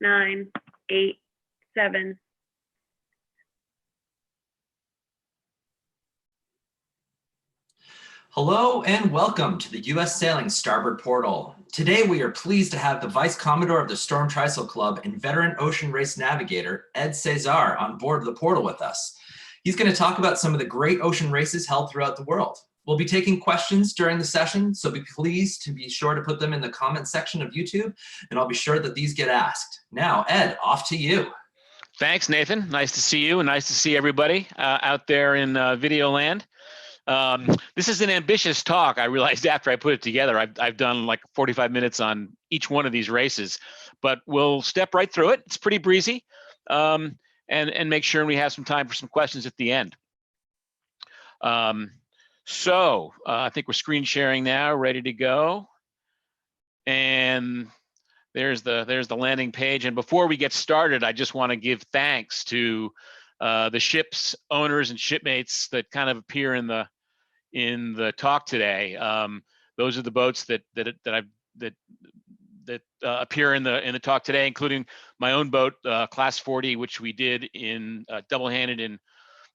9, 8, 7. Hello and welcome to the U.S. Sailing Starboard Portal. Today we are pleased to have the Vice Commodore of the Storm Trysail Club and veteran ocean race navigator, Ed Cesare, on board the portal with us. He's going to talk about some of the great ocean races held throughout the world. We'll be taking questions during the session, so be pleased to be sure to put them in the comment section of YouTube, and I'll be sure that these get asked. Now, Ed, off to you. Thanks, Nathan. Nice to see you, and nice to see everybody out there in video land. This is an ambitious talk. I realized after I put it together, I've done like 45 minutes on each one of these races, but we'll step right through it. It's pretty breezy, and make sure we have some time for some questions at the end. I think we're screen sharing now, ready to go. And there's the landing page. And before we get started, I just want to give thanks to the ship's owners and shipmates that kind of appear in the talk today. Those are the boats that appear in the talk today, including my own boat, Class 40, which we did in double-handed in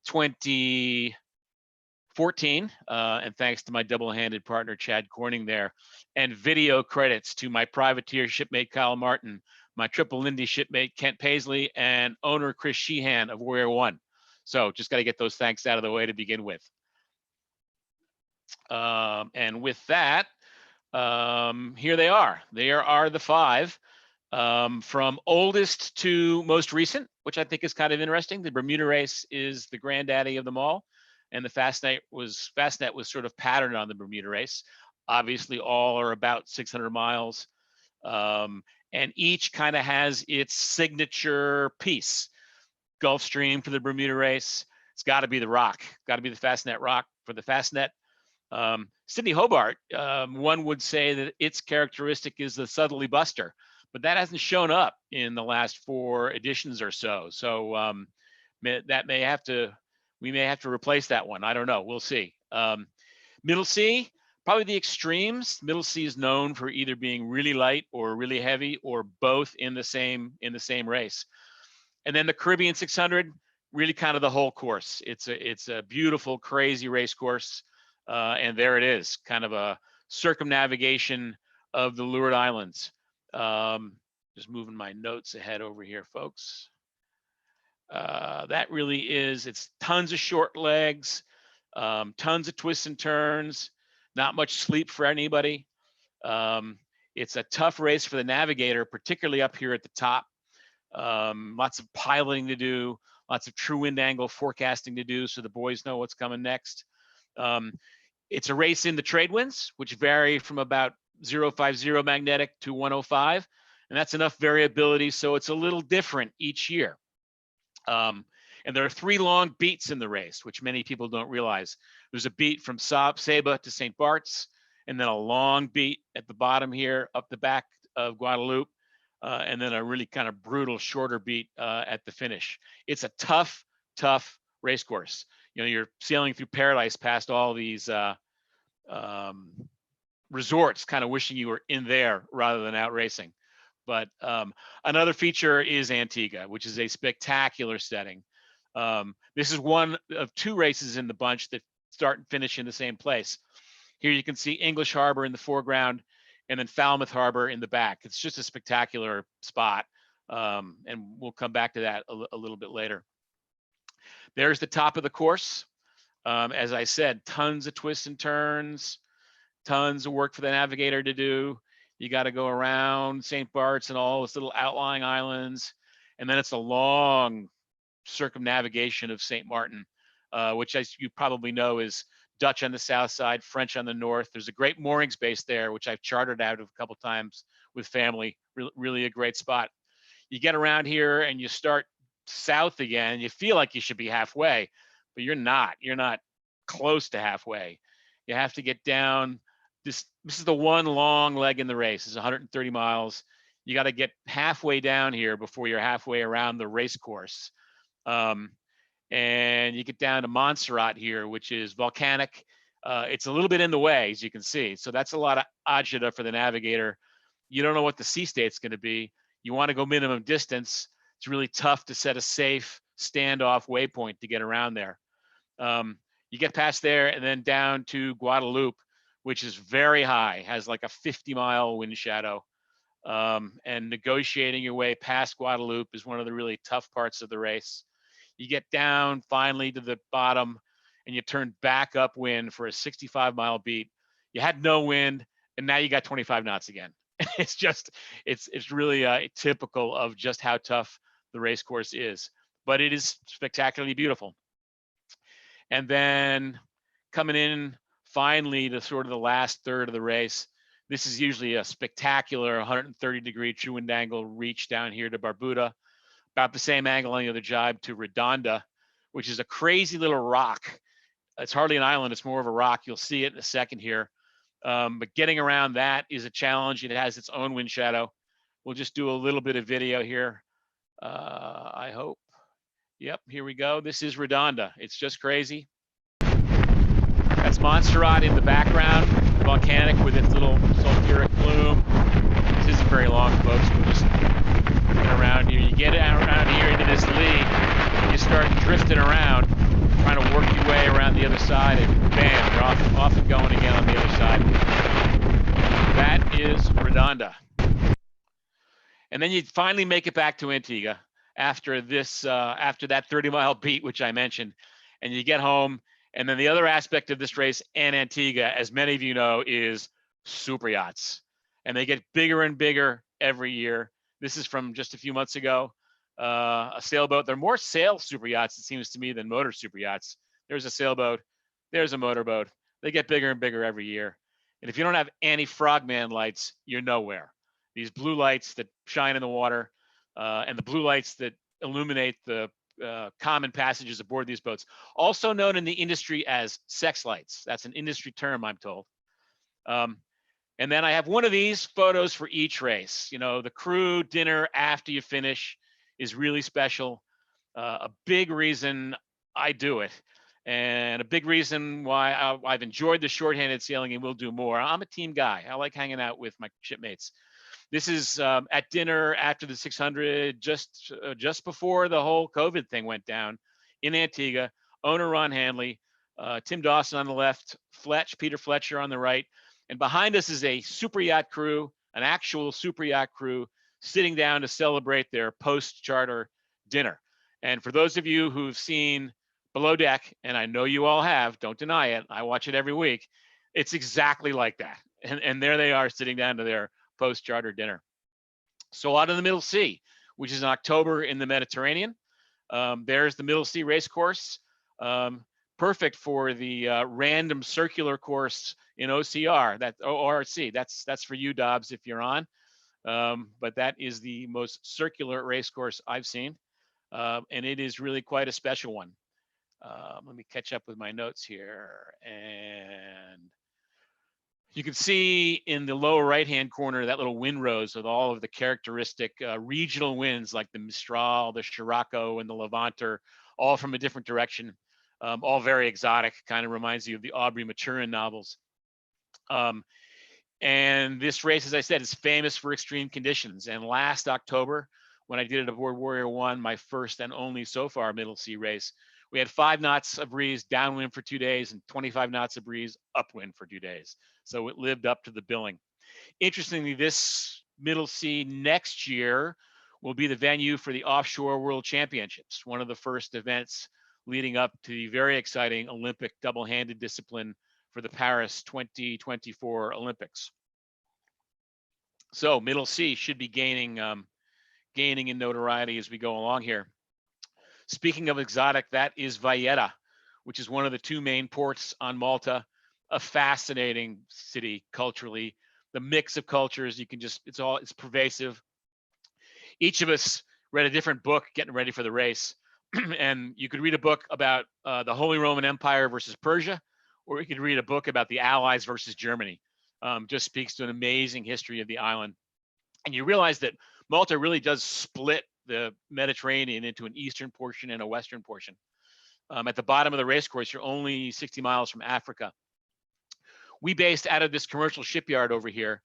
2014, and thanks to my double-handed partner Chad Corning there, and video credits to my privateer shipmate Kyle Martin, my triple Lindy shipmate Kent Paisley, and owner Chris Sheehan of Warrior One. So just got to get those thanks out of the way to begin with. And with that, here they are. There are the 5, from oldest to most recent, which I think is kind of interesting. The Bermuda race is the granddaddy of them all, and the Fastnet was sort of patterned on the Bermuda race. Obviously, all are about 600 miles, and each kind of has its signature piece. Gulfstream for the Bermuda race. It's got to be the rock. Got to be the Fastnet rock for the Fastnet. Sydney Hobart, one would say that its characteristic is the southerly buster, but that hasn't shown up in the last 4 editions or so. So we may have to replace that one. I don't know. We'll see. Middle Sea, probably the extremes. Middle Sea is known for either being really light or really heavy, or both in the same race. And then the Caribbean 600, really kind of the whole course. It's a beautiful, crazy race course. And there it is, kind of a circumnavigation of the Leeward Islands. Just moving my notes ahead over here, folks. That really is, it's tons of short legs, tons of twists and turns, not much sleep for anybody. It's a tough race for the navigator, particularly up here at the top. Lots of piloting to do, lots of true wind angle forecasting to do so the boys know what's coming next. It's a race in the trade winds, which vary from about 050 magnetic to 105, and that's enough variability so it's a little different each year. And there are 3 long beats in the race, which many people don't realize. There's a beat from Saba to St. Bart's, and then a long beat at the bottom here up the back of Guadeloupe, and then a really kind of brutal shorter beat at the finish. It's a tough race course. You know, you're sailing through paradise past all these resorts, kind of wishing you were in there rather than out racing. But another feature is Antigua, which is a spectacular setting. This is one of 2 races in the bunch that start and finish in the same place. Here you can see English Harbor in the foreground and then Falmouth Harbor in the back. It's just a spectacular spot. And we'll come back to that a little bit later. There's the top of the course. As I said, tons of twists and turns, tons of work for the navigator to do. You got to go around St. Bart's and all those little outlying islands. And then it's a long circumnavigation of St. Martin, which, as you probably know, is Dutch on the south side, French on the north. There's a great moorings base there, which I've chartered out of a couple times with family. Really a great spot. You get around here and you start south again. You feel like you should be halfway, but you're not. You're not close to halfway. You have to get down. This is the one long leg in the race. It's 130 miles. You got to get halfway down here before you're halfway around the race course. And you get down to Montserrat here, which is volcanic. It's a little bit in the way, as you can see. So that's a lot of agita for the navigator. You don't know what the sea state's going to be. you want to go minimum distance, it's really tough to set a safe standoff waypoint to get around there. You get past there and then down to Guadalupe, which is very high, has like a 50-mile wind shadow. And negotiating your way past Guadalupe is one of the really tough parts of the race. You get down finally to the bottom and you turn back upwind for a 65-mile beat. You had no wind and now you got 25 knots again. It's just, it's really typical of just how tough the race course is, but it is spectacularly beautiful. And then coming in finally to sort of the last third of the race, this is usually a spectacular 130-degree true wind angle reach down here to Bermuda, about the same angle on the other jibe to Redonda, which is a crazy little rock. It's hardly an island, it's more of a rock. You'll see it in a second here. But getting around that is a challenge. It has its own wind shadow. We'll just do a little bit of video here, I hope. Yep, here we go. This is Redonda. It's just crazy. That's Montserrat in the background, volcanic with its little sulfuric plume. This isn't very long, folks. We'll just get around here. You get around here into this lee, and you start drifting around, trying to work your way around the other side, and bam, you're off and going again on the other side. That is Redonda. And then you finally make it back to Antigua after this, after that 30-mile beat, which I mentioned, and you get home. And then the other aspect of this race and Antigua, as many of you know, is super yachts. And they get bigger and bigger every year. This is from just a few months ago. A sailboat. There are more sail super yachts, it seems to me, than motor super yachts. There's a sailboat. There's a motorboat. They get bigger and bigger every year. And if you don't have anti-frogman lights, you're nowhere. These blue lights that shine in the water and the blue lights that illuminate the common passages aboard these boats, also known in the industry as sex lights. That's an industry term, I'm told. And then I have one of these photos for each race. You know, the crew dinner after you finish is really special. A big reason I do it, and a big reason why I've enjoyed the shorthanded sailing and will do more. I'm a team guy. I like hanging out with my shipmates. This is at dinner after the 600, just before the whole COVID thing went down in Antigua. Owner Ron Hanley, Tim Dawson on the left, Peter Fletcher on the right. And behind us is a super yacht crew, an actual super yacht crew, sitting down to celebrate their post-charter dinner. And for those of you who've seen Below Deck, and I know you all have, don't deny it, I watch it every week, it's exactly like that. And there they are sitting down to their post-charter dinner. So out of the Middle Sea, which is in October in the Mediterranean, there's the Middle Sea race course. Perfect for the random circular course in OCR, that ORC. That's for you, Dobbs, if you're on. But that is the most circular race course I've seen, and it is really quite a special one. Let me catch up with my notes here, and you can see in the lower right-hand corner that little wind rose with all of the characteristic regional winds like the Mistral, the Scirocco, and the Levanter, all from a different direction. All very exotic, kind of reminds you of the Aubrey Maturin novels. And this race, as I said, is famous for extreme conditions. And last October, when I did it aboard Warrior One, my first and only so far Middle Sea race, we had 5 knots of breeze downwind for 2 days and 25 knots of breeze upwind for 2 days. So it lived up to the billing. Interestingly, this Middle Sea next year will be the venue for the Offshore World Championships, one of the first events leading up to the very exciting Olympic double-handed discipline for the Paris 2024 Olympics. So Middle Sea should be gaining in notoriety as we go along here. Speaking of exotic, that is Valletta, which is one of the 2 main ports on Malta, a fascinating city culturally. The mix of cultures, you can just, it's pervasive. Each of us read a different book getting ready for the race. And you could read a book about the Holy Roman Empire versus Persia, or you could read a book about the Allies versus Germany. Just speaks to an amazing history of the island. And you realize that Malta really does split the Mediterranean into an eastern portion and a western portion. At the bottom of the race course, you're only 60 miles from Africa. We based out of this commercial shipyard over here,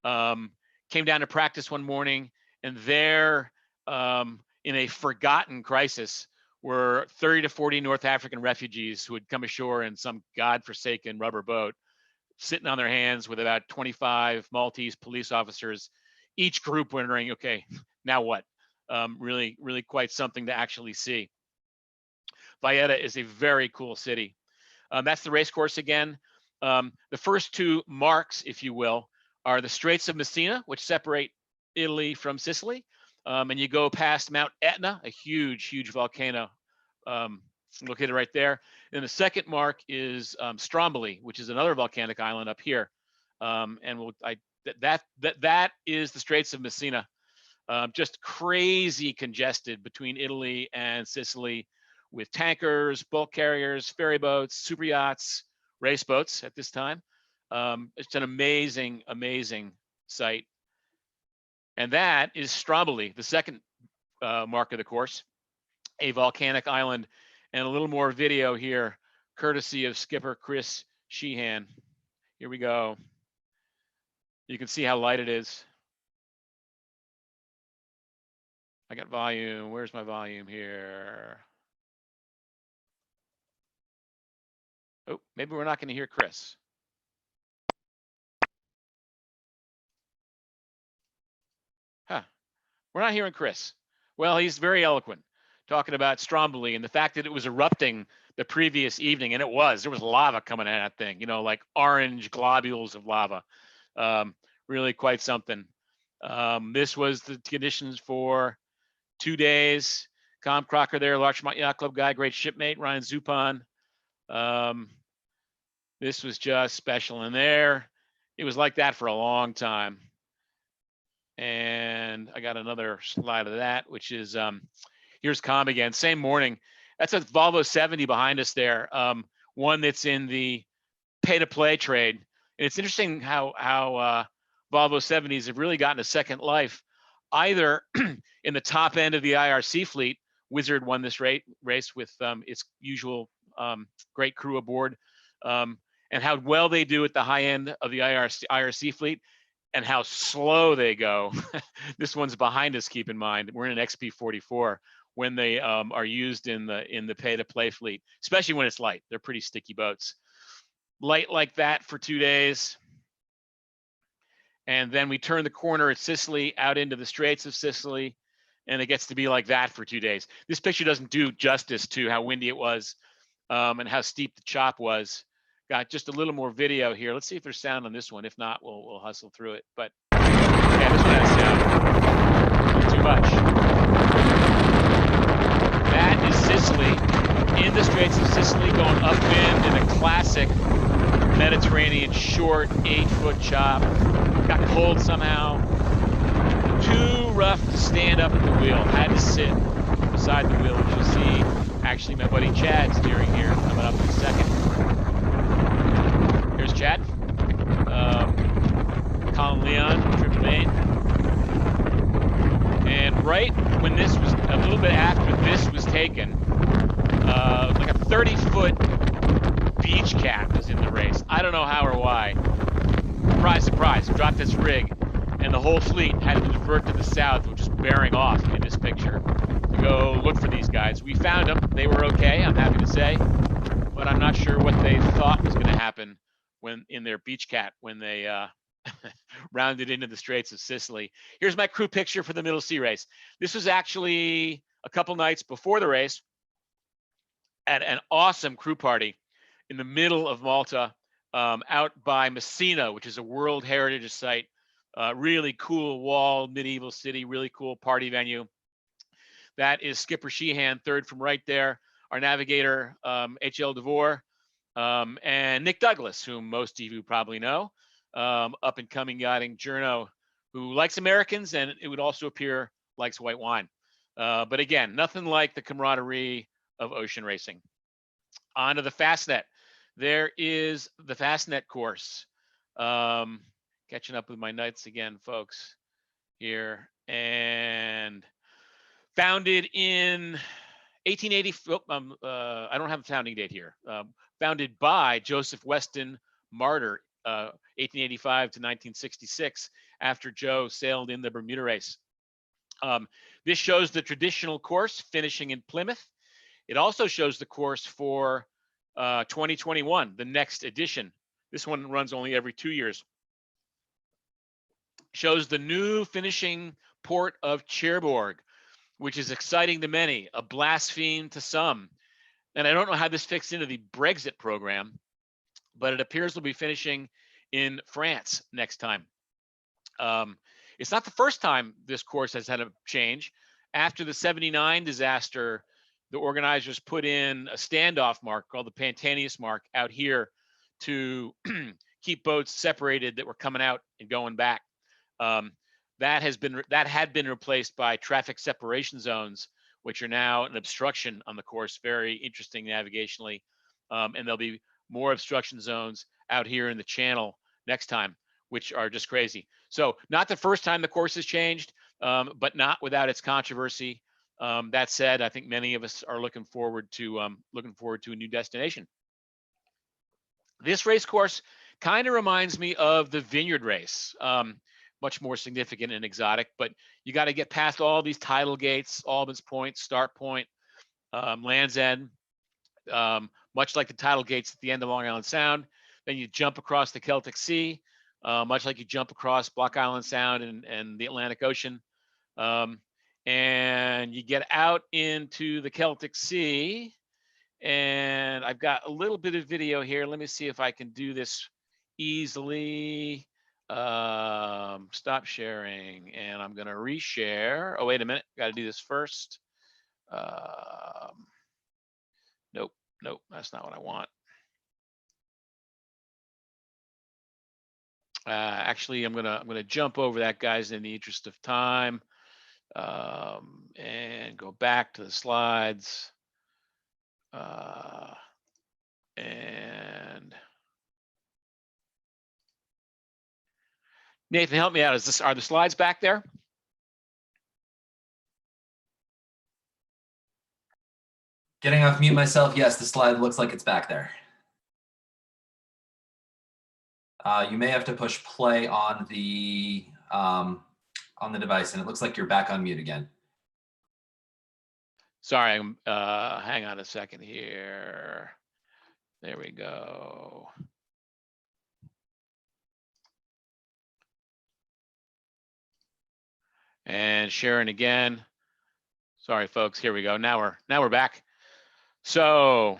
came down to practice one morning, And there, in a forgotten crisis, were 30 to 40 North African refugees who had come ashore in some godforsaken rubber boat, sitting on their hands with about 25 Maltese police officers, each group wondering, okay, now what? Really, really quite something to actually see. Valletta is a very cool city. That's the race course again. The first two marks, if you will, are the Straits of Messina, which separate Italy from Sicily. And you go past Mount Etna, a huge, huge volcano located right there. And the second mark is Stromboli, which is another volcanic island up here. And that is the Straits of Messina. Just crazy congested between Italy and Sicily, with tankers, bulk carriers, ferry boats, super yachts, race boats at this time. It's an amazing, amazing site. And that is Stromboli, the second mark of the course, a volcanic island. And a little more video here, courtesy of Skipper Chris Sheehan. Here we go. You can see how light it is. I got volume. Where's my volume here? Oh, maybe we're not going to hear Chris. Huh. We're not hearing Chris. Well, he's very eloquent, talking about Stromboli and the fact that it was erupting the previous evening, and it was. There was lava coming out of that thing, you know, like orange globules of lava. Really quite something. This was the conditions for 2 days. Com Crocker there, Larchmont Yacht Club guy, great shipmate, Ryan Zupon. This was just special in there. It was like that for a long time. And I got another slide of that, which is, here's Com again, same morning. That's a Volvo 70 behind us there. One that's in the pay to play trade. And it's interesting how Volvo 70s have really gotten a second life, either in the top end of the IRC fleet. Wizard won this race with its usual great crew aboard, and how well they do at the high end of the IRC fleet, and how slow they go. This one's behind us, keep in mind. We're in an XP44 when they are used in the pay-to-play fleet, especially when it's light. They're pretty sticky boats. Light like that for 2 days. And then we turn the corner at Sicily, out into the Straits of Sicily, and it gets to be like that for 2 days. This picture doesn't do justice to how windy it was and how steep the chop was. Got just a little more video here. Let's see if there's sound on this one. If not, we'll hustle through it. But yeah, this one has sound. Not too much. That is Sicily, in the Straits of Sicily, going upwind in a classic Mediterranean short 8-foot chop. Got cold somehow. Too rough to stand up at the wheel. Had to sit beside the wheel, which you'll see. Actually, my buddy Chad steering here, coming up in a second. Here's Chad. Colin Leon, 888. And right when this was, a little bit after this was taken, like a 30-foot beach cat was in the race. I don't know how or why. Surprise, surprise, dropped this rig, and the whole fleet had to divert to the south, which is bearing off in this picture, to go look for these guys. We found them. They were okay, I'm happy to say, but I'm not sure what they thought was going to happen when in their beach cat when they rounded into the Straits of Sicily. Here's my crew picture for the Middle Sea race. This was actually a couple nights before the race at an awesome crew party in the middle of Malta, out by Messina, which is a World Heritage Site. Really cool walled medieval city, really cool party venue. That is Skipper Sheehan, third from right there. Our navigator, H.L. DeVore, and Nick Douglas, whom most of you probably know, up and coming yachting journo who likes Americans, and it would also appear likes white wine. But again, nothing like the camaraderie of ocean racing. On to the Fastnet. There is the Fastnet course. Catching up with my notes again, folks, here. And founded in 1880, I don't have a founding date here. Founded by Joseph Weston Martyr, 1885 to 1966, after Joe sailed in the Bermuda race. This shows the traditional course finishing in Plymouth. It also shows the course for 2021, the next edition. This one runs only every 2 years. Shows the new finishing port of Cherbourg, which is exciting to many, a blaspheme to some. And I don't know how this fits into the Brexit program, but it appears to be finishing in France next time. It's not the first time this course has had a change. After the '79 disaster, the organizers put in a standoff mark called the Pantanius mark out here to keep boats separated that were coming out and going back. That had been replaced by traffic separation zones, which are now an obstruction on the course. Very interesting navigationally, and there'll be more obstruction zones out here in the channel next time, which are just crazy. So not the first time the course has changed, but not without its controversy. That said, I think many of us are looking forward to a new destination. This race course kind of reminds me of the Vineyard race, much more significant and exotic, but you got to get past all these tidal gates, Albans Point, Start Point, Land's End, much like the tidal gates at the end of Long Island Sound. Then you jump across the Celtic Sea, much like you jump across Block Island Sound and the Atlantic Ocean. And you get out into the Celtic Sea. And I've got a little bit of video here. Let me see if I can do this easily. Stop sharing, and I'm going to reshare. Oh, wait a minute. Got to do this first. Nope, that's not what I want. Actually, I'm gonna jump over that, guys, in the interest of time, and go back to the slides. And Nathan, help me out. Are the slides back there? Getting off mute myself. Yes, the slide looks like it's back there. You may have to push play on the device, and it looks like you're back on mute again. Sorry, hang on a second here. There we go. And sharing again. Sorry, folks. Here we go. Now we're back. So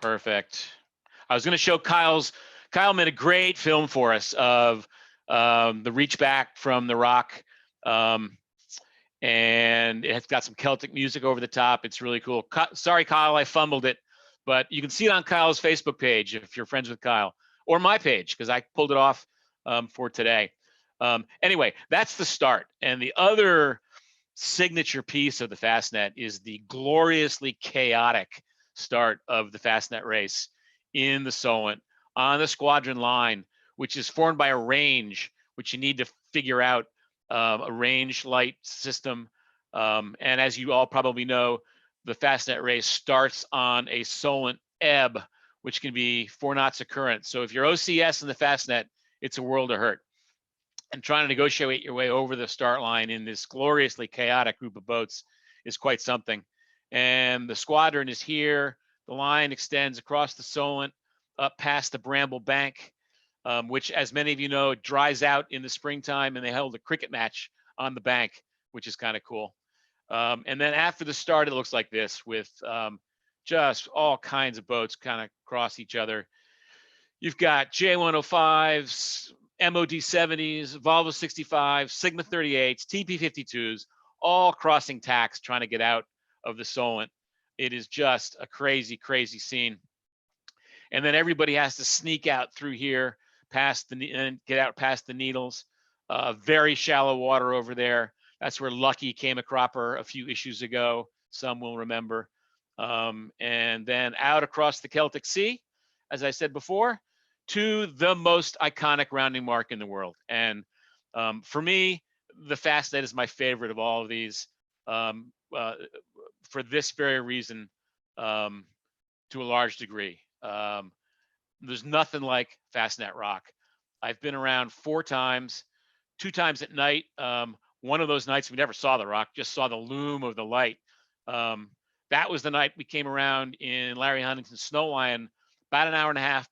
perfect. I was going to show Kyle made a great film for us of the reach back from the rock. And it's got some Celtic music over the top. It's really cool. Sorry, Kyle, I fumbled it, but you can see it on Kyle's Facebook page if you're friends with Kyle, or my page, because I pulled it off for today. Anyway, that's the start. And the other signature piece of the Fastnet is the gloriously chaotic start of the Fastnet race in the Solent on the squadron line, which is formed by a range, which you need to figure out, a range light system. And as you all probably know, the Fastnet race starts on a Solent ebb, which can be 4 knots of current. So if you're OCS in the Fastnet, it's a world of hurt. And trying to negotiate your way over the start line in this gloriously chaotic group of boats is quite something. And the squadron is here. The line extends across the Solent up past the Bramble Bank, which, as many of you know, dries out in the springtime, and they held a cricket match on the bank, which is kind of cool. And then after the start, it looks like this, with just all kinds of boats kind of cross each other. You've got J105s, MOD 70s, Volvo 65s, Sigma 38s, TP 52s, all crossing tacks trying to get out of the Solent. It is just a crazy, crazy scene. And then everybody has to sneak out through here and get out past the Needles. Very shallow water over there. That's where Lucky came a cropper a few issues ago. Some will remember. And then out across the Celtic Sea, as I said before, to the most iconic rounding mark in the world. And for me, the Fastnet is my favorite of all of these, for this very reason, to a large degree. There's nothing like Fastnet Rock. I've been around 4 times. 2 times at night. One of those nights we never saw the rock, just saw the loom of the light. That was the night we came around in Larry Huntington's Snow Lion about an hour and a half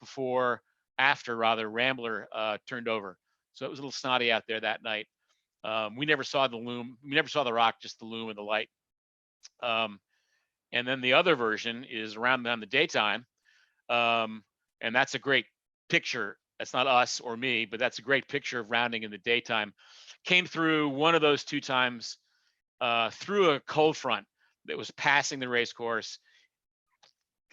after Rambler turned over. So it was a little snotty out there that night. We never saw the loom. We never saw the rock, just the loom of the light. And then the other version is around in the daytime. And that's a great picture. That's not us or me, but that's a great picture of rounding in the daytime. Came through one of those 2 times through a cold front that was passing the race course,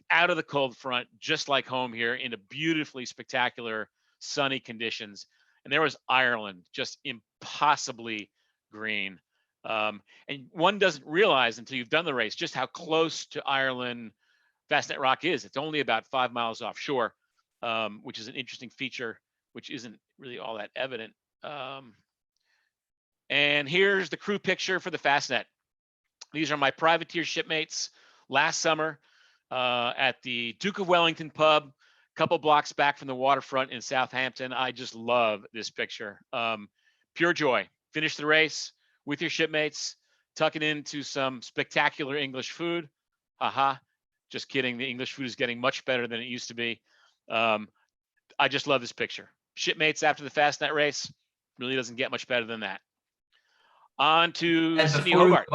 out of the cold front, just like home here, into beautifully spectacular sunny conditions. And there was Ireland, just impossibly green. And one doesn't realize until you've done the race just how close to Ireland Fastnet Rock is. It's only about 5 miles offshore, which is an interesting feature, which isn't really all that evident. And here's the crew picture for the Fastnet. These are my privateer shipmates last summer at the Duke of Wellington pub, a couple blocks back from the waterfront in Southampton. I just love this picture. Pure joy. Finish the race with your shipmates, tuck it into some spectacular English food. Haha, just kidding. The English food is getting much better than it used to be. I just love this picture. Shipmates after the Fastnet race, really doesn't get much better than that. On to Sydney Hobart.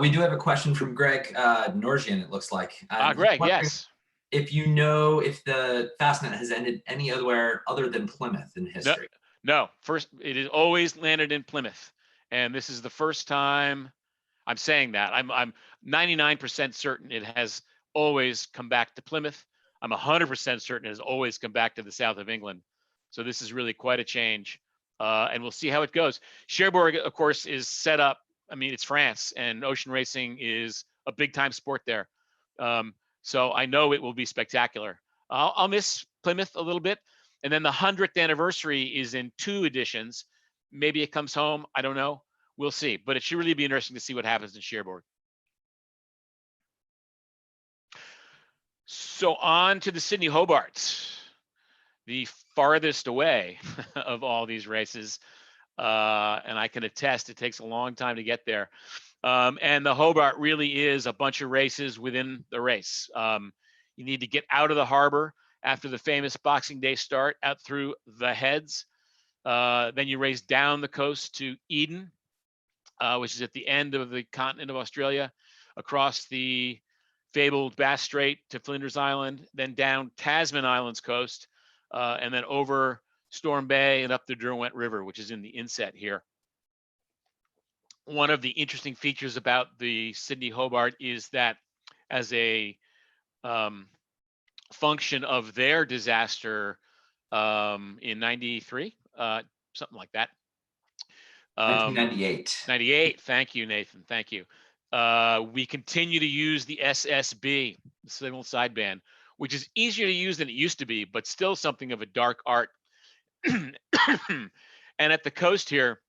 We do have a question from Greg Norgian, it looks like. Greg, yes. If you know if the Fastnet has ended anywhere other than Plymouth in history. No, first, it has always landed in Plymouth. And this is the first time I'm saying that. I'm 99% certain it has always come back to Plymouth. I'm 100% certain it has always come back to the south of England. So this is really quite a change. And we'll see how it goes. Cherbourg, of course, is set up. I mean, it's France, and ocean racing is a big time sport there. So I know it will be spectacular. I'll miss Plymouth a little bit. And then the 100th anniversary is in 2 editions. Maybe it comes home. I don't know. We'll see. But it should really be interesting to see what happens in Cherbourg. So on to the Sydney Hobart, the farthest away of all these races. And I can attest it takes a long time to get there. And the Hobart really is a bunch of races within the race. You need to get out of the harbor after the famous Boxing Day start, out through the Heads. Then you race down the coast to Eden, which is at the end of the continent of Australia, across the fabled Bass Strait to Flinders Island, then down Tasman Island's coast, and then over Storm Bay and up the Derwent River, which is in the inset here. One of the interesting features about the Sydney Hobart is that as a function of their disaster in 93, something like that. 1998. 98, thank you, Nathan, thank you. We continue to use the SSB, the signal sideband, which is easier to use than it used to be, but still something of a dark art. And at the coast here,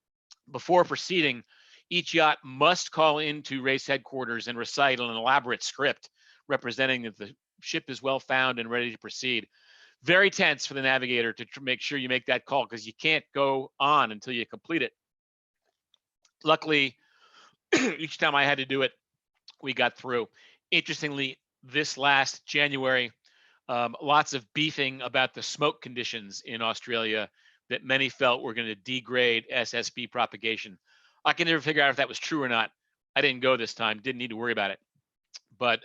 before proceeding, each yacht must call into race headquarters and recite an elaborate script representing that the ship is well found and ready to proceed. Very tense for the navigator to make sure you make that call, because you can't go on until you complete it. Luckily, each time I had to do it, we got through. Interestingly, this last January, lots of beefing about the smoke conditions in Australia that many felt were going to degrade SSB propagation. I can never figure out if that was true or not. I didn't go this time, didn't need to worry about it. But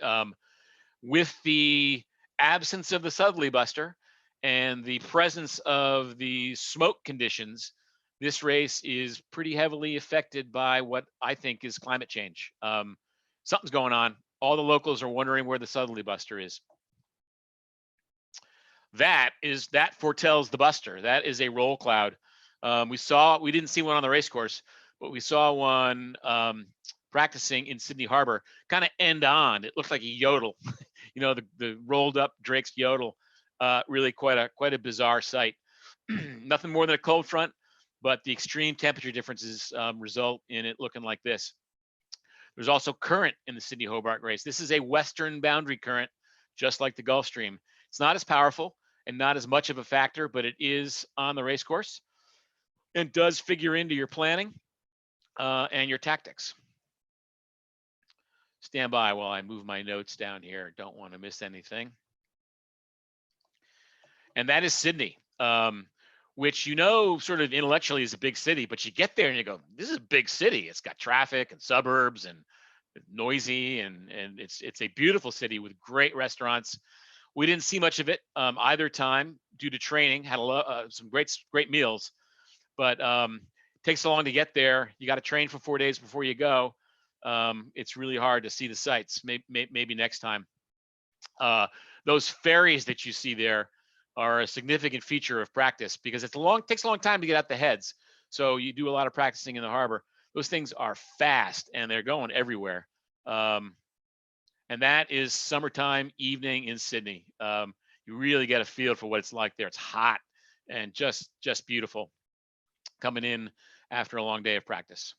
with the absence of the southerly buster and the presence of the smoke conditions, this race is pretty heavily affected by what I think is climate change. Something's going on. All the locals are wondering where the southerly buster is. That foretells the buster. That is a roll cloud. We didn't see one on the race course, but we saw one practicing in Sydney Harbor, kind of end on. It looked like a yodel, you know, the rolled up Drake's yodel. Really quite a bizarre sight. Nothing more than a cold front, but the extreme temperature differences result in it looking like this. There's also current in the Sydney Hobart race. This is a western boundary current, just like the Gulf Stream. It's not as powerful and not as much of a factor, but it is on the race course. and does figure into your planning and your tactics. Stand by while I move my notes down here. Don't want to miss anything. And that is Sydney, which, you know, sort of intellectually is a big city, but you get there and you go, this is a big city. It's got traffic and suburbs and noisy, and it's a beautiful city with great restaurants. We didn't see much of it either time due to training. Had some great meals, but takes so long to get there. You got to train for 4 days before you go. It's really hard to see the sights. Maybe next time. Those ferries that you see there are a significant feature of practice because takes a long time to get out the heads. So you do a lot of practicing in the harbor. Those things are fast and they're going everywhere. And that is summertime evening in Sydney. You really get a feel for what it's like there. It's hot and just beautiful coming in after a long day of practice.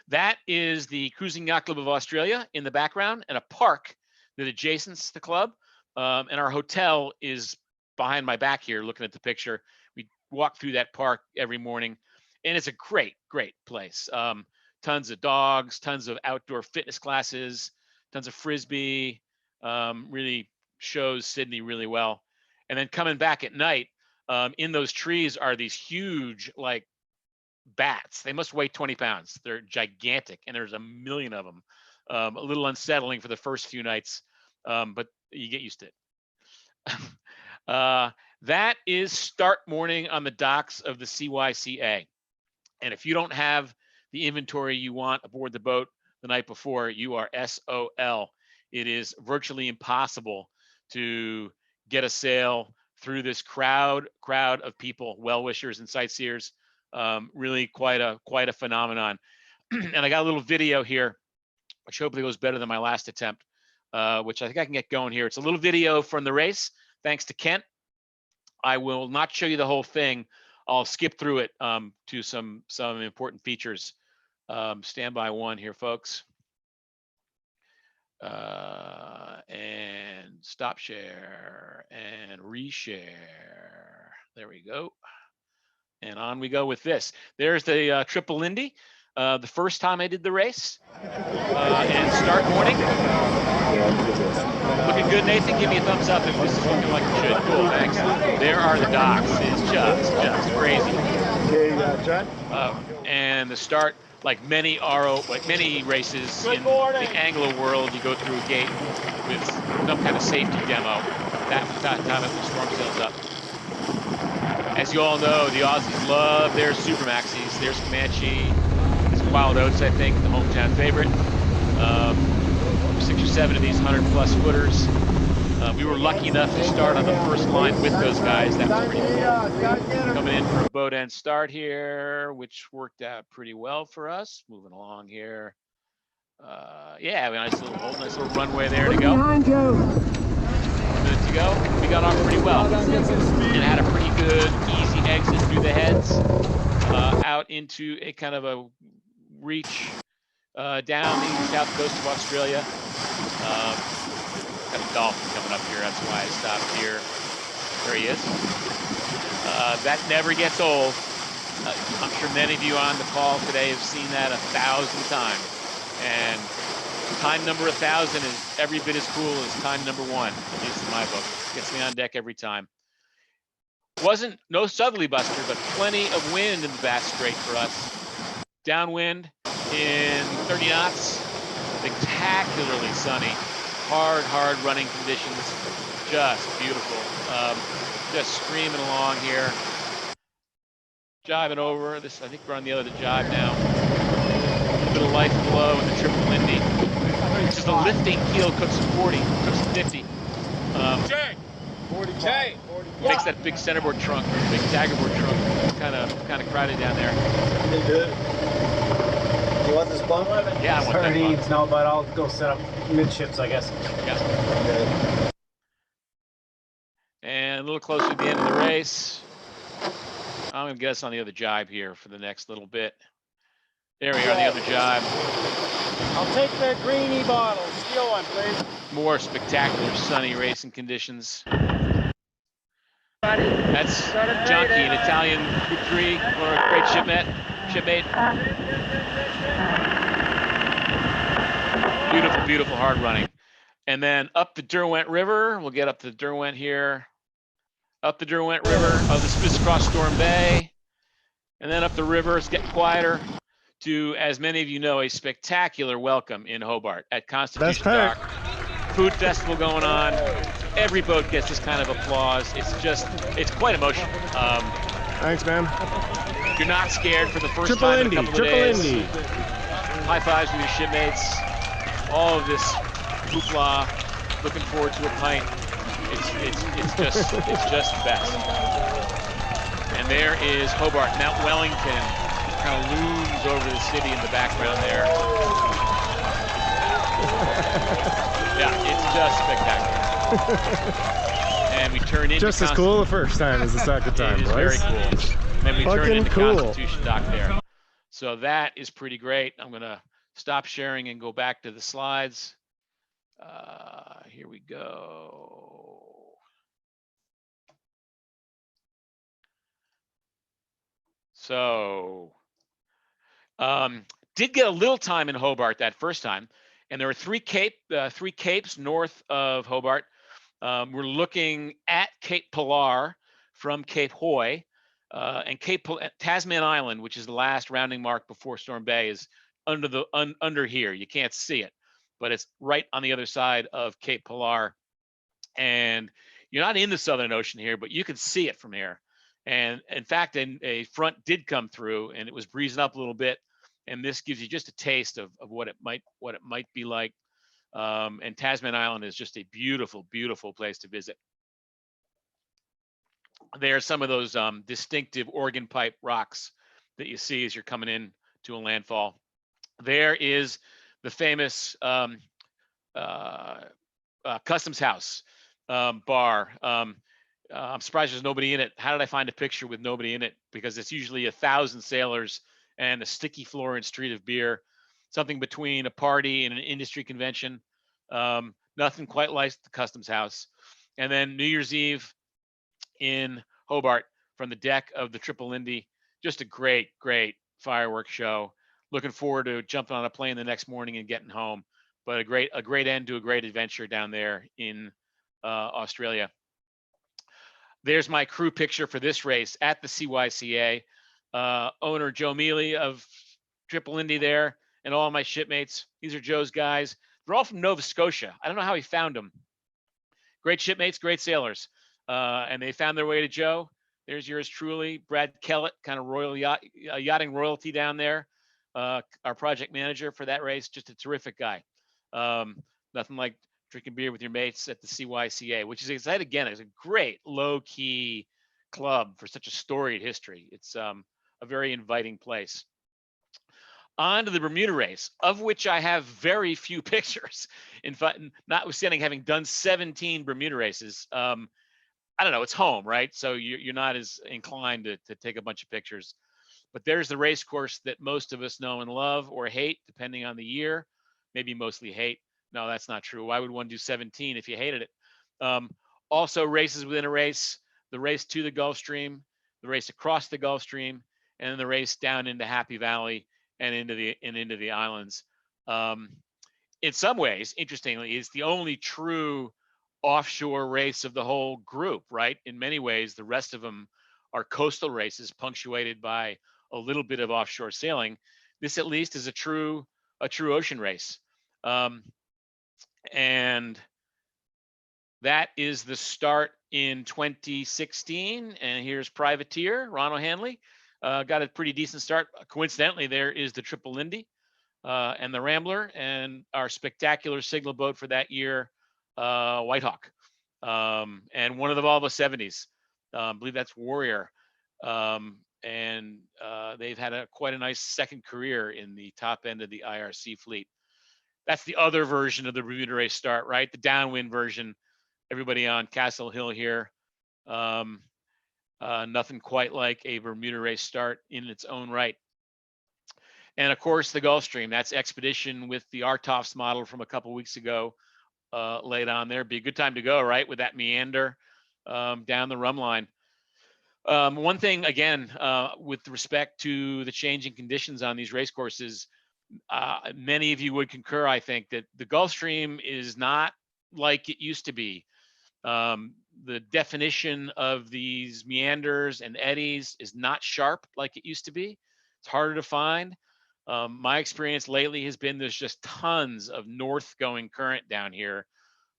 That is the Cruising Yacht Club of Australia in the background, and a park that adjacents the club. And our hotel is behind my back here, looking at the picture. We walk through that park every morning, and it's a great place. Tons of dogs, tons of outdoor fitness classes, tons of frisbee. Really shows Sydney really well. And then coming back at night, in those trees are these huge, like, bats. They must weigh 20 pounds. They're gigantic, and there's a million of them. A little unsettling for the first few nights, but you get used to it. That is start morning on the docks of the CYCA. And if you don't have the inventory you want aboard the boat the night before, you are SOL. It is virtually impossible to get a sail through this crowd of people, well-wishers and sightseers. Really quite a phenomenon. And I got a little video here, which hopefully goes better than my last attempt, which I think I can get going here. It's a little video from the race, thanks to Kent. I will not show you the whole thing. I'll skip through it to some important features. Stand by one here, folks. And stop share and reshare. There we go. And on we go with this. There's the Triple Indy. The first time I did the race. And start morning. Looking good, Nathan. Give me a thumbs up if this is looking like it should. Cool, thanks. There are the docks. It's just crazy. Okay, John. And the start, like many races in the Anglo world, you go through a gate with some kind of safety demo. That time the storm sails up. As you all know, the Aussies love their Super Maxis. There's Comanche, there's Wild Oats, I think, the hometown favorite. 6 or 7 of these 100-plus footers. We were lucky enough to start on the first line with those guys. That was pretty cool. Coming in for a boat end start here, which worked out pretty well for us. Moving along here. Yeah, nice little runway there to go. 4 minutes to go. We got off pretty well and had a pretty good, easy exit through the heads out into a kind of a reach down the south coast of Australia. Got a dolphin coming up here. That's why I stopped here. There he is. That never gets old. I'm sure many of you on the call today have seen that 1,000 times. And time number 1,000 is every bit as cool as time number 1, at least in my book. Gets me on deck every time. Wasn't no southerly buster, but plenty of wind in the Bass Strait for us. Downwind in 30 knots. Spectacularly sunny. Hard running conditions. Just beautiful. Just screaming along here. Jibing over. This, I think we're on the other jibe now. A little bit of life below in the Triple Indy. Just a lifting keel, cooks at 40, cooks at 50. Jay. 40. Jay. Takes that big centerboard trunk, big daggerboard trunk. Kind of crowded down there. They good. You want this bump? Yeah, I want that Already bump. eats no, but I'll go set up midships, I guess. Yeah. Okay. And a little closer to the end of the race. I'm gonna get us on the other jibe here for the next little bit. There we are, the other jibe. I'll take the greenie bottle. Steal one, please. More spectacular sunny racing conditions. Buddy. As That's Junkie, an Italian Group 3, or a great shipmate. Beautiful, beautiful hard running. And then up the Derwent River, we'll get up to the Derwent here. Up the Derwent River, this is across Storm Bay. And then up the river, it's getting quieter, to, as many of you know, a spectacular welcome in Hobart at Constitution Dock. Food festival going on. Every boat gets this kind of applause. It's quite emotional. Thanks, man. You're not scared for the first time in a couple of days. Indy. High fives with your shipmates. All of this hoopla. Looking forward to a pint. It's just the best. And there is Hobart. Mount Wellington kind of looms over the city in the background there. Yeah, it's just spectacular. And we turn into Just as cool the first time as the second time, It is very cool. And then we turn Fucking into cool. Constitution Dock there. So that is pretty great. I'm gonna stop sharing and go back to the slides. Here we go. So, did get a little time in Hobart that first time, and there were three capes north of Hobart. We're looking at Cape Pilar from Cape Hoy, and Tasman Island, which is the last rounding mark before Storm Bay, is under here. You can't see it, but it's right on the other side of Cape Pilar, and you're not in the Southern Ocean here, but you can see it from here. And in fact, a front did come through, and it was breezing up a little bit. And this gives you just a taste of what it might be like. And Tasman Island is just a beautiful, beautiful place to visit. There are some of those distinctive organ pipe rocks that you see as you're coming in to a landfall. There is the famous Customs House bar. I'm surprised there's nobody in it. How did I find a picture with nobody in it? Because it's usually 1,000 sailors and a sticky floor and street of beer, something between a party and an industry convention. Nothing quite like the Customs House. And then New Year's Eve in Hobart from the deck of the Triple Indy. Just a great, great fireworks show. Looking forward to jumping on a plane the next morning and getting home. But a great end to a great adventure down there in Australia. There's my crew picture for this race at the CYCA. Owner Joe Mealy of Triple Indy there, and all my shipmates. These are Joe's guys. They're all from Nova Scotia. I don't know how he found them. Great shipmates, great sailors. And they found their way to Joe. There's yours truly, Brad Kellett, kind of yachting royalty down there. Our project manager for that race, just a terrific guy. Nothing like drinking beer with your mates at the CYCA, which is exciting. Again, it's a great low-key club for such a storied history. It's a very inviting place. On to the Bermuda race, of which I have very few pictures. In fact, notwithstanding having done 17 Bermuda races, I don't know, it's home, right? So you're not as inclined to take a bunch of pictures. But there's the race course that most of us know and love or hate, depending on the year, maybe mostly hate. No, that's not true. Why would one do 17 if you hated it? Also races within a race, the race to the Gulf Stream, the race across the Gulf Stream, and then the race down into Happy Valley and into the islands. In some ways, interestingly, it's the only true offshore race of the whole group, right? In many ways, the rest of them are coastal races punctuated by a little bit of offshore sailing. This at least is a true ocean race. And that is the start in 2016. And here's Privateer, Ron O'Hanley. Got a pretty decent start. Coincidentally, there is the Triple Indy and the Rambler, and our spectacular signal boat for that year, Whitehawk, and one of the Volvo 70s. I believe that's Warrior. And they've had quite a nice second career in the top end of the IRC fleet. That's the other version of the Bermuda race start, right? The downwind version. Everybody on Castle Hill here. Nothing quite like a Bermuda race start in its own right. And of course, the Gulf Stream. That's Expedition with the RTOFs model from a couple weeks ago laid on there. Be a good time to go, right? With that meander down the rum line. One thing, again, with respect to the changing conditions on these race courses, many of you would concur, I think, that the Gulf Stream is not like it used to be. The definition of these meanders and eddies is not sharp like it used to be. It's harder to find. My experience lately has been there's just tons of north going current down here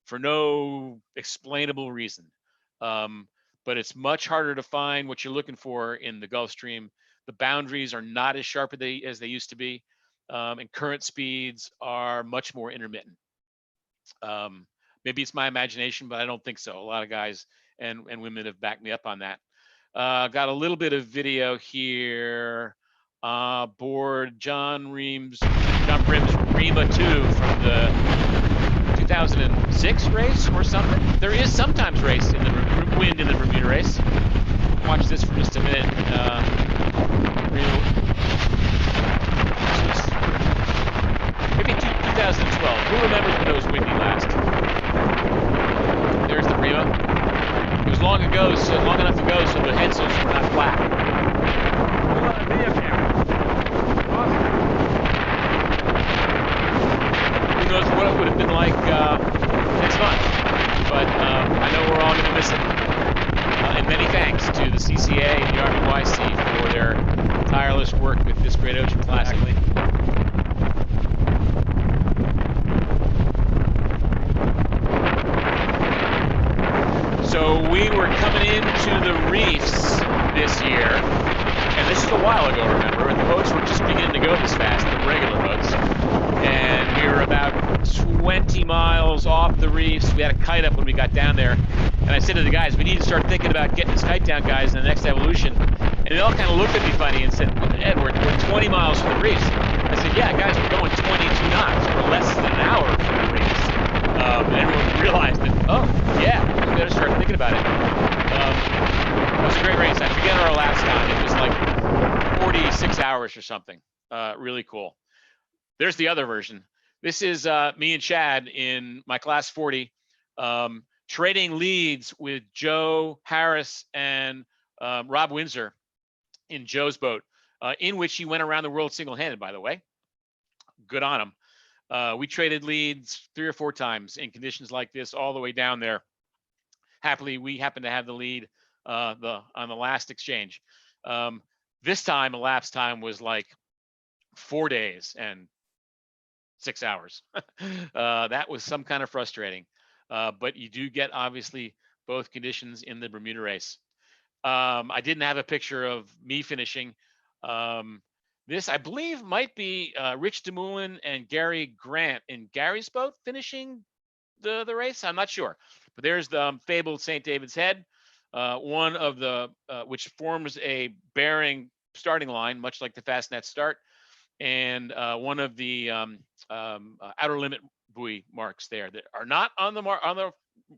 for no explainable reason. But it's much harder to find what you're looking for in the Gulf Stream. The boundaries are not as sharp as they used to be, and current speeds are much more intermittent. Maybe it's my imagination, but I don't think so. A lot of guys and women have backed me up on that. Got a little bit of video here. Board John Brim's Rima 2 from the 2006 race or something. There is sometimes race in the wind in the Bermuda race. Watch this for just a minute. Maybe 2012. Who remembers when it was windy last? There's the Rima. It was long ago, so long enough ago, so the headsails were not flat. Who knows what it would have been like next month? But I know we're all going to miss it. And many thanks to the CCA and the RBYC for their tireless work with this Great Ocean Classic. So we were coming into the reefs this year, and this is a while ago, remember, and the boats were just beginning to go this fast, the regular boats. And we were about 20 miles off the reefs. We had a kite up when we got down there. And I said to the guys, we need to start thinking about getting this kite down, guys, in the next evolution. And they all kind of looked at me funny and said, Ed, we're 20 miles from the reefs. I said, yeah, guys, we're going 22 knots. We're less than an hour from the reefs. And everyone realized that, oh, yeah, we better start thinking about it. It was a great race. I forget our last time. It was like 46 hours or something. Really cool. There's the other version. This is me and Chad in my class 40, trading leads with Joe Harris and Rob Windsor in Joe's boat, in which he went around the world single-handed, by the way. Good on him. We traded leads 3 or 4 times in conditions like this all the way down there. Happily, we happened to have the lead on the last exchange. This time, elapsed time was like 4 days and 6 hours. That was some kind of frustrating. But you do get, obviously, both conditions in the Bermuda race. I didn't have a picture of me finishing. This, I believe, might be Rich DeMoulin and Gary Grant in Gary's boat finishing the race. I'm not sure. But there's the fabled St. David's Head, one of the, which forms a bearing starting line, much like the Fastnet start, and one of the outer limit buoy marks there that are not on the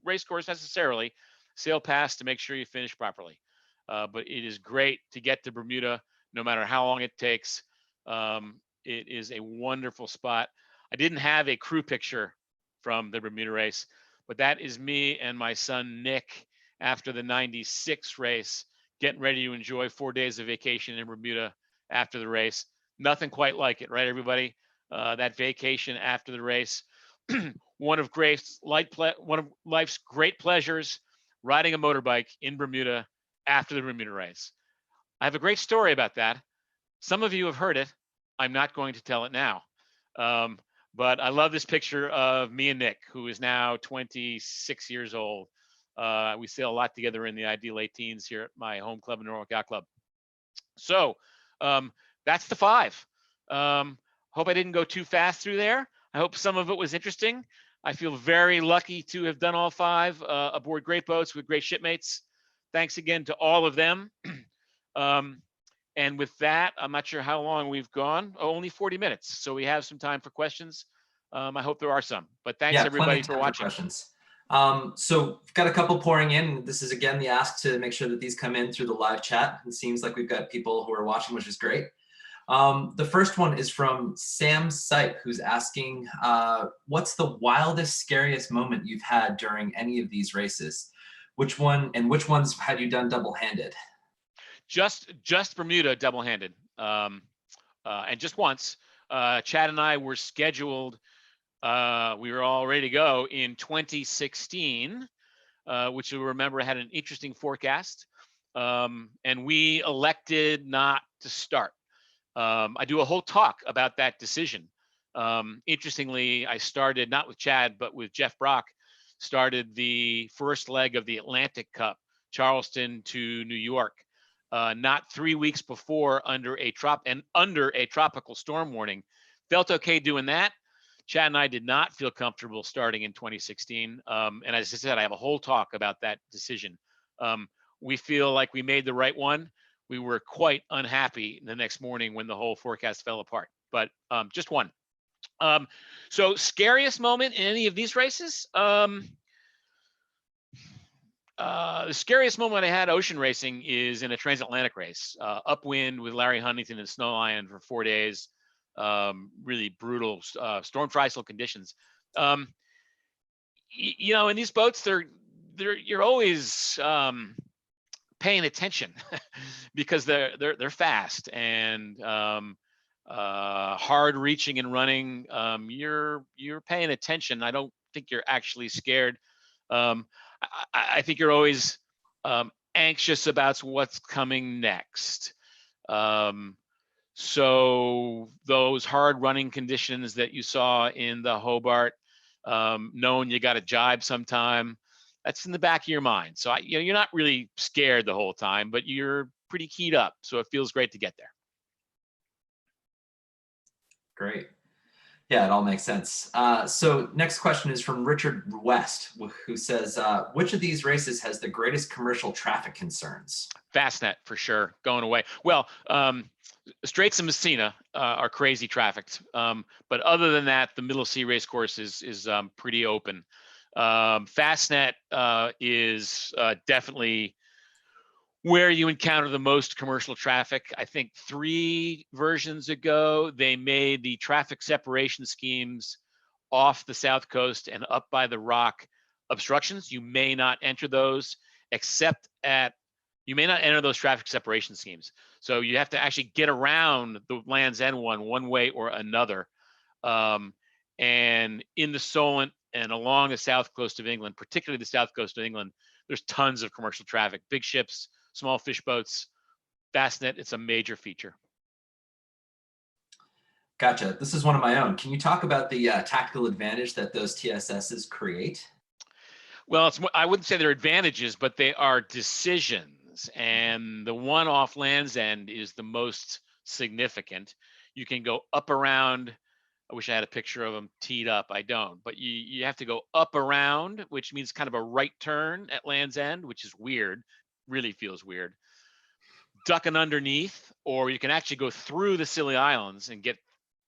race course necessarily. Sail past to make sure you finish properly. But it is great to get to Bermuda, no matter how long it takes. It is a wonderful spot. I didn't have a crew picture from the Bermuda race, but that is me and my son, Nick, after the 96 race, getting ready to enjoy 4 days of vacation in Bermuda after the race. Nothing quite like it, right, everybody? That vacation after the race. One of life's great pleasures, riding a motorbike in Bermuda after the Bermuda race. I have a great story about that. Some of you have heard it. I'm not going to tell it now. But I love this picture of me and Nick, who is now 26 years old. We sail a lot together in the ideal late teens here at my home club in Norwalk Yacht Club. So that's the 5. Hope I didn't go too fast through there. I hope some of it was interesting. I feel very lucky to have done all 5 aboard great boats with great shipmates. Thanks again to all of them. And with that, I'm not sure how long we've gone. Oh, only 40 minutes. So we have some time for questions. I hope there are some. But thanks everybody for watching. Questions. So we've got a couple pouring in. This is again the ask to make sure that these come in through the live chat. It seems like we've got people who are watching, which is great. The first one is from Sam Sipe, who's asking, what's the wildest, scariest moment you've had during any of these races? Which ones had you done double-handed? Just Bermuda double-handed, and just once. Chad and I were scheduled. We were all ready to go in 2016, which you'll remember had an interesting forecast, and we elected not to start. I do a whole talk about that decision. Interestingly, I started not with Chad, but with Jeff Brock, started the first leg of the Atlantic Cup, Charleston to New York, not 3 weeks before under a tropical storm warning. Felt okay doing that. Chad and I did not feel comfortable starting in 2016. And as I said, I have a whole talk about that decision. We feel like we made the right one. We were quite unhappy the next morning when the whole forecast fell apart, but just one. So scariest moment in any of these races? The scariest moment I had ocean racing is in a transatlantic race, upwind with Larry Huntington and Snow Lion for 4 days. Really brutal storm trysail conditions. You know, in these boats, you're always paying attention because they're fast and hard reaching and running. You're paying attention. I don't think you're actually scared. I think you're always anxious about what's coming next. So those hard running conditions that you saw in the Hobart, knowing you got to jibe sometime, that's in the back of your mind. So you're not really scared the whole time, but you're pretty keyed up. So it feels great to get there. Great. Yeah, it all makes sense. So next question is from Richard West, who says, which of these races has the greatest commercial traffic concerns? Fastnet for sure, going away. Well, Straits of Messina are crazy trafficked, but other than that, the Middle Sea race course is pretty open. Fastnet is definitely where you encounter the most commercial traffic. I think 3 versions ago, they made the traffic separation schemes off the South Coast and up by the Rock obstructions. You may not enter those you may not enter those traffic separation schemes. So you have to actually get around the Land's End one way or another. And in the Solent and along the South Coast of England, particularly the South Coast of England, there's tons of commercial traffic, big ships, small fish boats. Fastnet, it's a major feature. Gotcha. This is one of my own. Can you talk about the tactical advantage that those TSSs create? Well, I wouldn't say they're advantages, but they are decisions. And the one off Land's End is the most significant. You can go up around. I wish I had a picture of them teed up. I don't. But you have to go up around, which means kind of a right turn at Land's End, which is weird. Really feels weird. Ducking underneath, or you can actually go through the Scilly Islands and get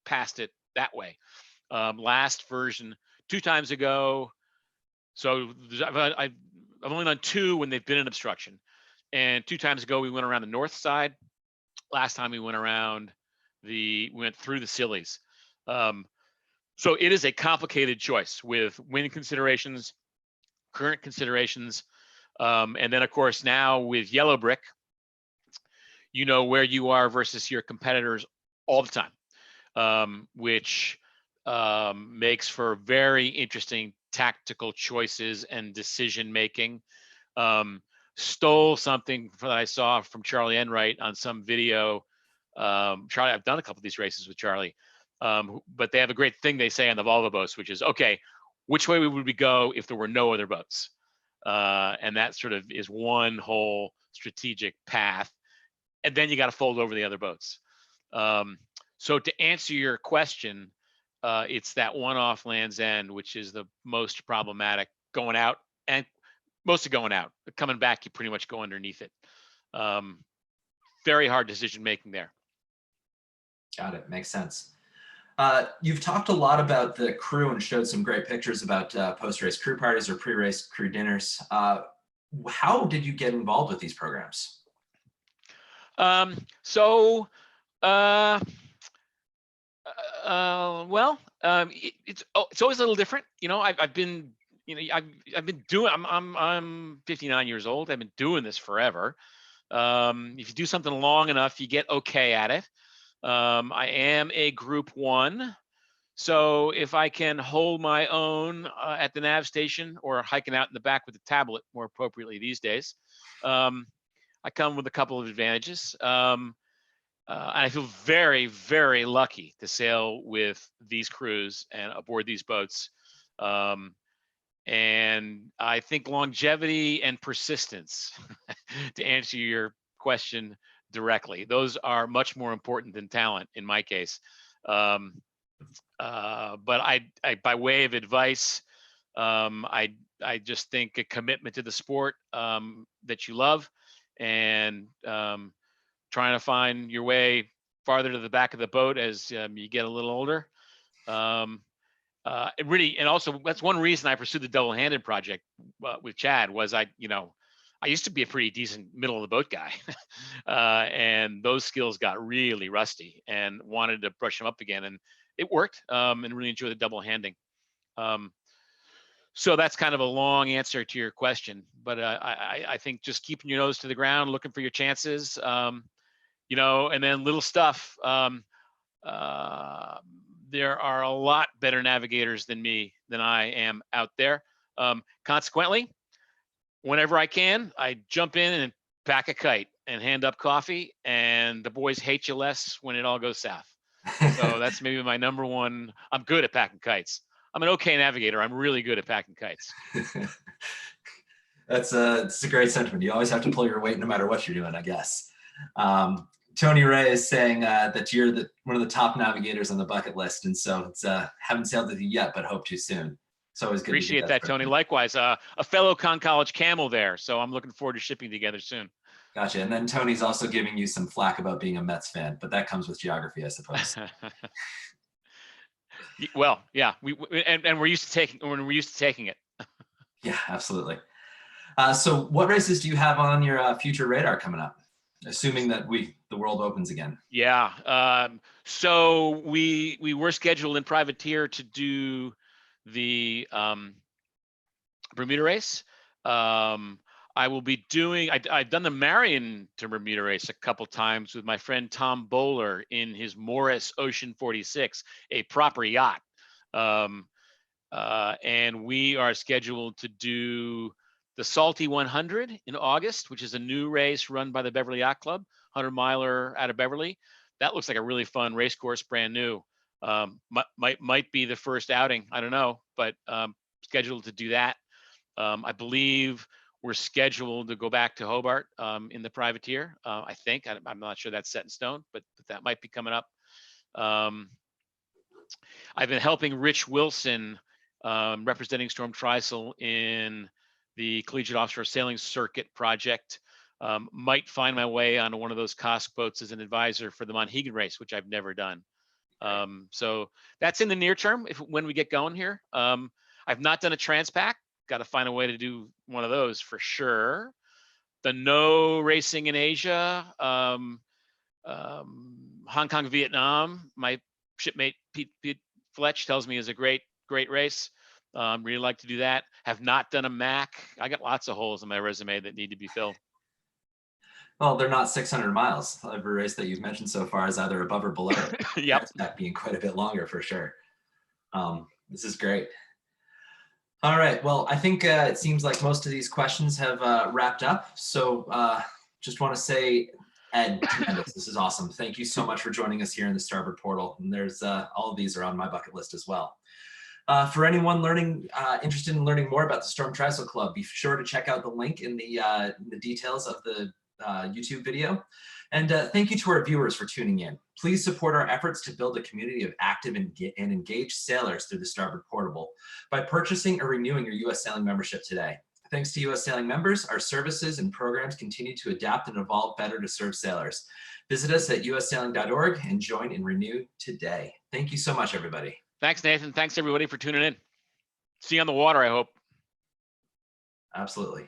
past it that way. Last version, 2 times ago. So I've only done 2 when they've been in obstruction. And 2 times ago, we went around the north side. Last time we went we went through the Scillies. So it is a complicated choice with wind considerations, current considerations, and then of course now with yellow brick, you know where you are versus your competitors all the time, which makes for very interesting tactical choices and decision making. Stole something that I saw from Charlie Enright on some video. Charlie, I've done a couple of these races with Charlie, but they have a great thing they say on the Volvo boats, which is, okay, which way would we go if there were no other boats? And that sort of is one whole strategic path. And then you got to fold over the other boats. So to answer your question, it's that one off Land's End, which is the most problematic going out, and mostly going out. Coming back, you pretty much go underneath it. Very hard decision making there. Got it. Makes sense. You've talked a lot about the crew and showed some great pictures about post-race crew parties or pre-race crew dinners. How did you get involved with these programs? It's always a little different. You know, I've been doing. I'm 59 years old. I've been doing this forever. If you do something long enough, you get okay at it. I am a Group 1. So if I can hold my own at the nav station or hiking out in the back with the tablet more appropriately these days, I come with a couple of advantages. And I feel very, very lucky to sail with these crews and aboard these boats. And I think longevity and persistence, to answer your question directly, those are much more important than talent in my case. But I, by way of advice, I just think a commitment to the sport that you love, and trying to find your way farther to the back of the boat as you get a little older. It really, and also that's one reason I pursued the double-handed project with Chad was I used to be a pretty decent middle of the boat guy, and those skills got really rusty and wanted to brush them up again, and it worked, and really enjoy the double handing. So that's kind of a long answer to your question, but I think just keeping your nose to the ground, looking for your chances, you know, and then little stuff. There are a lot better navigators than I am out there. Consequently, whenever I can, I jump in and pack a kite and hand up coffee, and the boys hate you less when it all goes south. So that's maybe my number one. I'm good at packing kites. I'm an okay navigator. I'm really good at packing kites. It's a great sentiment. You always have to pull your weight no matter what you're doing, I guess. Tony Ray is saying that you're one of the top navigators on the bucket list, and so it's haven't sailed with you yet, but hope to soon. So always good. Appreciate that, Tony. Likewise, a fellow Con College Camel there, so I'm looking forward to shipping together soon. Gotcha. And then Tony's also giving you some flack about being a Mets fan, but that comes with geography, I suppose. Well, yeah, we're used to taking it. Yeah, absolutely. So what races do you have on your future radar coming up, assuming that the world opens again? Yeah. So we were scheduled in Privateer to do the Bermuda race. I will be doing, I've done the Marion to Bermuda race a couple times with my friend Tom Bowler in his Morris Ocean 46, a proper yacht. And we are scheduled to do the Salty 100 in August, which is a new race run by the Beverly Yacht Club, 100-miler out of Beverly. That looks like a really fun race course, brand new. Might be the first outing, I don't know, but scheduled to do that. I believe we're scheduled to go back to Hobart in the Privateer. I think, I'm not sure that's set in stone, but that might be coming up. I've been helping Rich Wilson representing Storm Trysail in the Collegiate Offshore Sailing Circuit project. Might find my way onto one of those Kosk boats as an advisor for the Monhegan race, which I've never done. So that's in the near term when we get going here. I've not done a Transpac. Got to find a way to do one of those for sure. The no racing in Asia, Hong Kong, Vietnam. My shipmate Pete Fletch tells me is a great race. Really like to do that. Have not done a MAC. I got lots of holes in my resume that need to be filled. Well, they're not 600 miles. Every race that you've mentioned so far is either above or below. Yep. That being quite a bit longer for sure. This is great. All right. Well, I think it seems like most of these questions have wrapped up. So just want to say, Ed, tremendous. This is awesome. Thank you so much for joining us here in the Starboard Portal. And there's all of these are on my bucket list as well. For anyone interested in learning more about the Storm Trysail Club, be sure to check out the link in the details of the YouTube video. And thank you to our viewers for tuning in. Please support our efforts to build a community of active and engaged sailors through the Starboard Portable by purchasing or renewing your U.S. Sailing membership today. Thanks to U.S. Sailing members, our services and programs continue to adapt and evolve better to serve sailors. Visit us at ussailing.org and join and renew today. Thank you so much, everybody. Thanks, Nathan. Thanks, everybody, for tuning in. See you on the water, I hope. Absolutely.